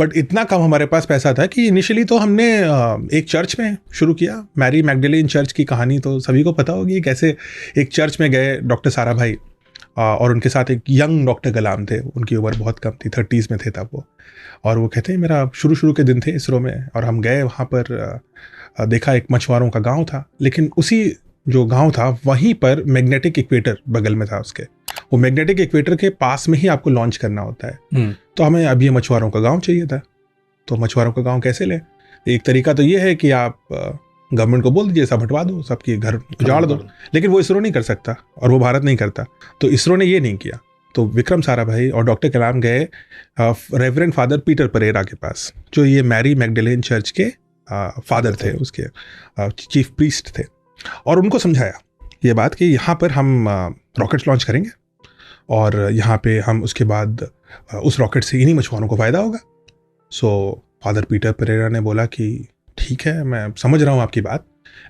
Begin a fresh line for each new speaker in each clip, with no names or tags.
But इतना कम हमारे पास पैसा था कि इनिशियली तो हमने एक चर्च में शुरू किया। मैरी मैगडलेन चर्च की कहानी तो सभी को पता होगी, कैसे एक चर्च में गए डॉक्टर सारा भाई और उनके साथ एक यंग डॉक्टर कलाम थे। उनकी उम्र बहुत कम थी, 30s में थे तब वो। और वो कहते हैं मेरा शुरू के दिन थे इसरो में, और हम गए वहाँ पर, देखा एक मछुआरों का गाँव था, लेकिन उसी जो गाँव था वहीं पर मैग्नेटिक इक्वेटर बगल में था उसके। वो मैग्नेटिक इक्वेटर के पास में ही आपको लॉन्च करना होता है। तो हमें अब ये मछुआरों का गांव चाहिए था। तो मछुआरों का गांव कैसे लें? एक तरीका तो ये है कि आप गवर्नमेंट को बोल दीजिए सब हटवा दो, सबके घर उजाड़ दो, लेकिन वो इसरो नहीं कर सकता और वो भारत नहीं करता। तो इसरो ने ये नहीं किया। तो विक्रम साराभाई और डॉक्टर कलाम गए रेवरेंड फादर पीटर परेरा के पास, जो ये मैरी मैगडलेन चर्च के फादर थे, उसके चीफ प्रीस्ट थे, और उनको समझाया ये बात कि यहाँ पर हम रॉकेट्स लॉन्च करेंगे और यहाँ पे हम उसके बाद उस रॉकेट से इन्हीं मछुआरों को फ़ायदा होगा। सो फादर पीटर परेरा ने बोला कि ठीक है, मैं समझ रहा हूँ आपकी बात,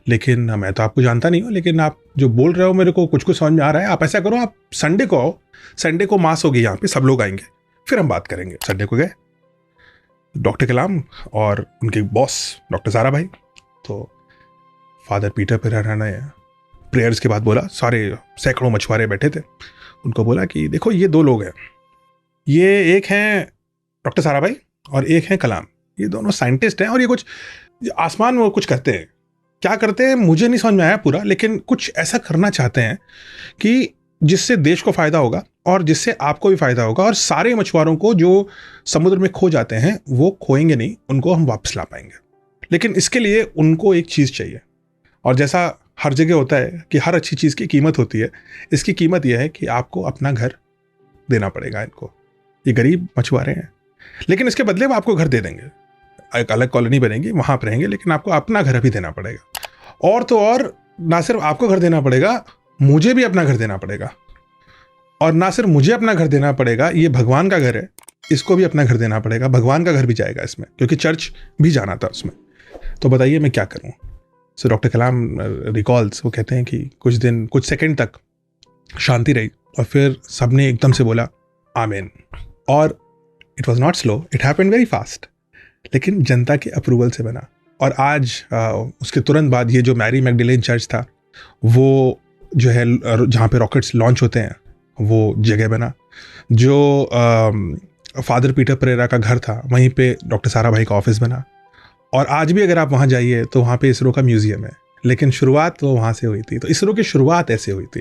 लेकिन मैं तो आपको जानता नहीं हूँ, लेकिन आप जो बोल रहे हो मेरे को कुछ समझ में आ रहा है। आप ऐसा करो, आप संडे को आओ, संडे को मास होगी यहाँ पे, सब लोग आएंगे, फिर हम बात करेंगे। संडे को गए डॉक्टर कलाम और उनके बॉस डॉक्टर सारा भाई। तो फादर पीटर परेरा ने प्रेयर्स के बाद बोला, सारे सैकड़ों मछुआरे बैठे थे, उनको बोला कि देखो ये दो लोग हैं, ये एक हैं डॉक्टर सारा भाई और एक हैं कलाम। ये दोनों साइंटिस्ट हैं और ये कुछ आसमान में कुछ करते हैं। क्या करते हैं मुझे नहीं समझ में आया पूरा, लेकिन कुछ ऐसा करना चाहते हैं कि जिससे देश को फ़ायदा होगा और जिससे आपको भी फ़ायदा होगा, और सारे मछुआरों को जो समुद्र में खो जाते हैं वो खोएंगे नहीं, उनको हम वापस ला पाएंगे। लेकिन इसके लिए उनको एक चीज़ चाहिए, और जैसा हर जगह होता है कि हर अच्छी चीज़ की कीमत होती है, इसकी कीमत यह है कि आपको अपना घर देना पड़ेगा इनको। ये गरीब मछुआरे हैं, लेकिन इसके बदले वो आपको घर दे देंगे, एक अलग कॉलोनी बनेगी, वहाँ पर रहेंगे, लेकिन आपको अपना घर अभी देना पड़ेगा। और तो और, ना सिर्फ आपको घर देना पड़ेगा, मुझे भी अपना घर देना पड़ेगा। और ना सिर्फ मुझे अपना घर देना पड़ेगा, ये भगवान का घर है, इसको भी अपना घर देना पड़ेगा। भगवान का घर भी जाएगा इसमें, क्योंकि चर्च भी जाना था उसमें। तो बताइए मैं क्या करूँ? सो डॉक्टर कलाम रिकॉल्स, वो कहते हैं कि कुछ सेकंड तक शांति रही और फिर सबने एकदम से बोला आमीन। और it was not slow, it happened very fast, लेकिन जनता के अप्रूवल से बना। और आज उसके तुरंत बाद ये जो मैरी मैगडलेन चर्च था, वो जो है जहाँ पे रॉकेट्स लॉन्च होते हैं, वो जगह बना। जो फादर पीटर परेरा का घर था, वहीं पे डॉक्टर सारा भाई का ऑफिस बना। और आज भी अगर आप वहाँ जाइए तो वहाँ पे इसरो का म्यूज़ियम है। लेकिन शुरुआत वो वहाँ से हुई थी। तो इसरो की शुरुआत ऐसे हुई थी।